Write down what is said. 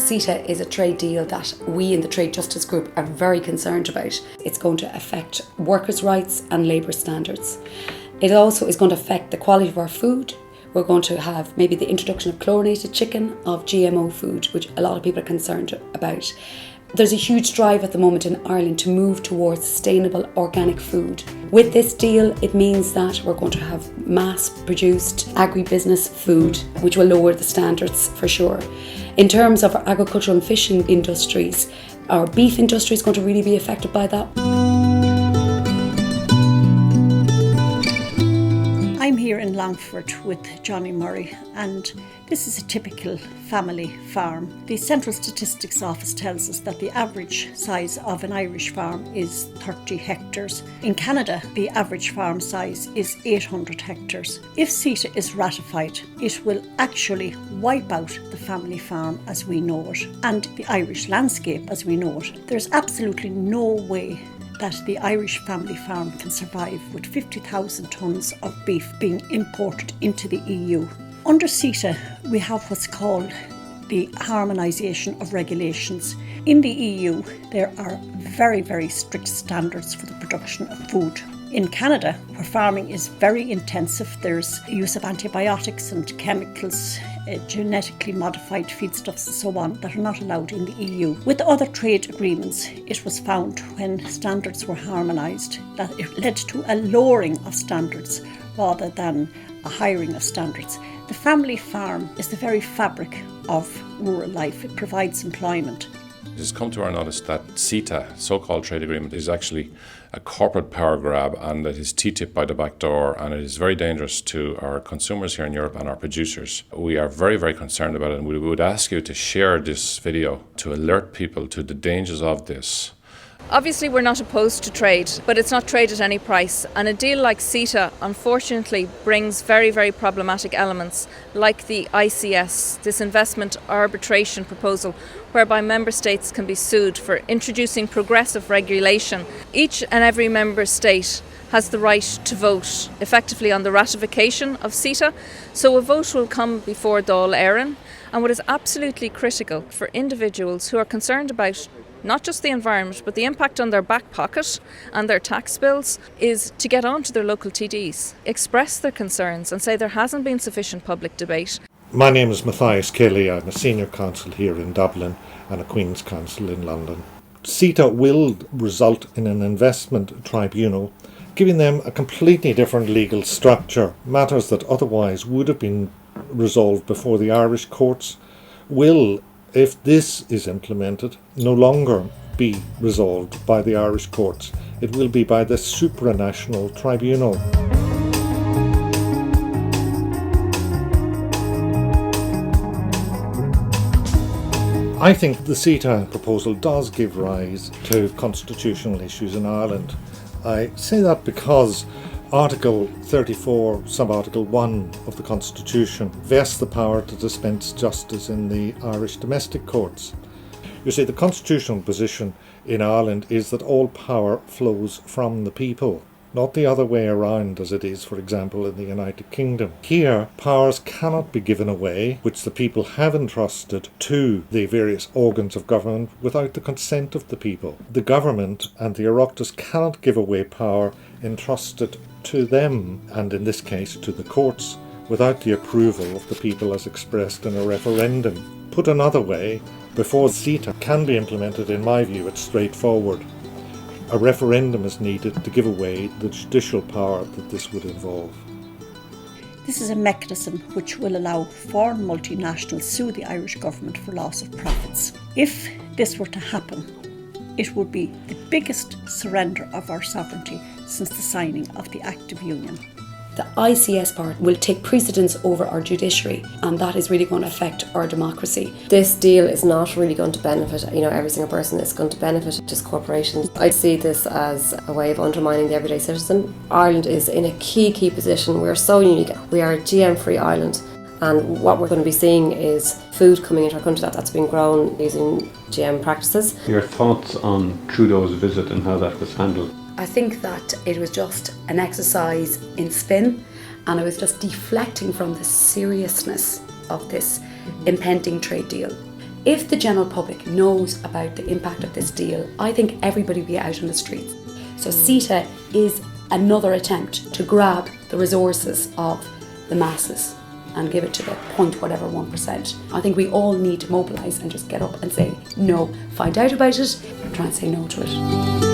CETA is a trade deal that we in the Trade Justice Group are very concerned about. It's going to affect workers' rights and labour standards. It also is going to affect the quality of our food. We're going to have maybe the introduction of chlorinated chicken, of GMO food, which a lot of people are concerned about. There's a huge drive at the moment in Ireland to move towards sustainable organic food. With this deal, it means that we're going to have mass-produced agribusiness food, which will lower the standards for sure. In terms of our agricultural and fishing industries, our beef industry is going to really be affected by that. I'm here in Longford with Johnny Murray, and this is a typical family farm. The Central Statistics Office tells us that the average size of an Irish farm is 30 hectares. In Canada, the average farm size is 800 hectares. If CETA is ratified, it will actually wipe out the family farm as we know it, and the Irish landscape as we know it. There's absolutely no way that the Irish family farm can survive with 50,000 tonnes of beef being imported into the EU. Under CETA, we have what's called the harmonisation of regulations. In the EU, there are very, very strict standards for the production of food. In Canada, where farming is very intensive, there's use of antibiotics and chemicals, genetically modified feedstuffs and so on that are not allowed in the EU. With other trade agreements, it was found when standards were harmonised that it led to a lowering of standards rather than a highering of standards. The family farm is the very fabric of rural life. It provides employment. It has come to our notice that CETA, so-called trade agreement, is actually a corporate power grab, and it is TTIP by the back door, and it is very dangerous to our consumers here in Europe and our producers. We are very, very concerned about it, and we would ask you to share this video to alert people to the dangers of this. Obviously we're not opposed to trade, but it's not trade at any price, and a deal like CETA unfortunately brings very, very problematic elements like the ICS, this investment arbitration proposal, whereby member states can be sued for introducing progressive regulation. Each and every member state has the right to vote effectively on the ratification of CETA, so a vote will come before Dáil Éireann. And what is absolutely critical for individuals who are concerned about not just the environment but the impact on their back pocket and their tax bills is to get on to their local TDs, express their concerns and say there hasn't been sufficient public debate. My name is Matthias Kelly. I'm a senior counsel here in Dublin and a Queen's Counsel in London. CETA will result in an investment tribunal, giving them a completely different legal structure. Matters that otherwise would have been resolved before the Irish courts will, if this is implemented, no longer be resolved by the Irish courts. It will be by the supranational tribunal. I think the CETA proposal does give rise to constitutional issues in Ireland. I say that because Article 34, Subarticle 1 of the Constitution vests the power to dispense justice in the Irish domestic courts. You see, the constitutional position in Ireland is that all power flows from the people, not the other way around as it is, for example, in the United Kingdom. Here, powers cannot be given away, which the people have entrusted to the various organs of government without the consent of the people. The government and the Oireachtas cannot give away power entrusted to them, and in this case to the courts, without the approval of the people as expressed in a referendum. Put another way, before CETA can be implemented, in my view, it's straightforward. A referendum is needed to give away the judicial power that this would involve. This is a mechanism which will allow foreign multinationals sue the Irish government for loss of profits. If this were to happen, it would be the biggest surrender of our sovereignty since the signing of the Act of Union. The ICS part will take precedence over our judiciary, and that is really going to affect our democracy. This deal is not really going to benefit, every single person. It's going to benefit just corporations. I see this as a way of undermining the everyday citizen. Ireland is in a key position. We're so unique. We are a GM-free island, and what we're going to be seeing is food coming into our country that's been grown using GM practices. Your thoughts on Trudeau's visit and how that was handled? I think that it was just an exercise in spin, and it was just deflecting from the seriousness of this impending trade deal. If the general public knows about the impact of this deal, I think everybody will be out on the streets. So CETA is another attempt to grab the resources of the masses and give it to the point whatever 1%. I think we all need to mobilise and just get up and say no, find out about it and try and say no to it.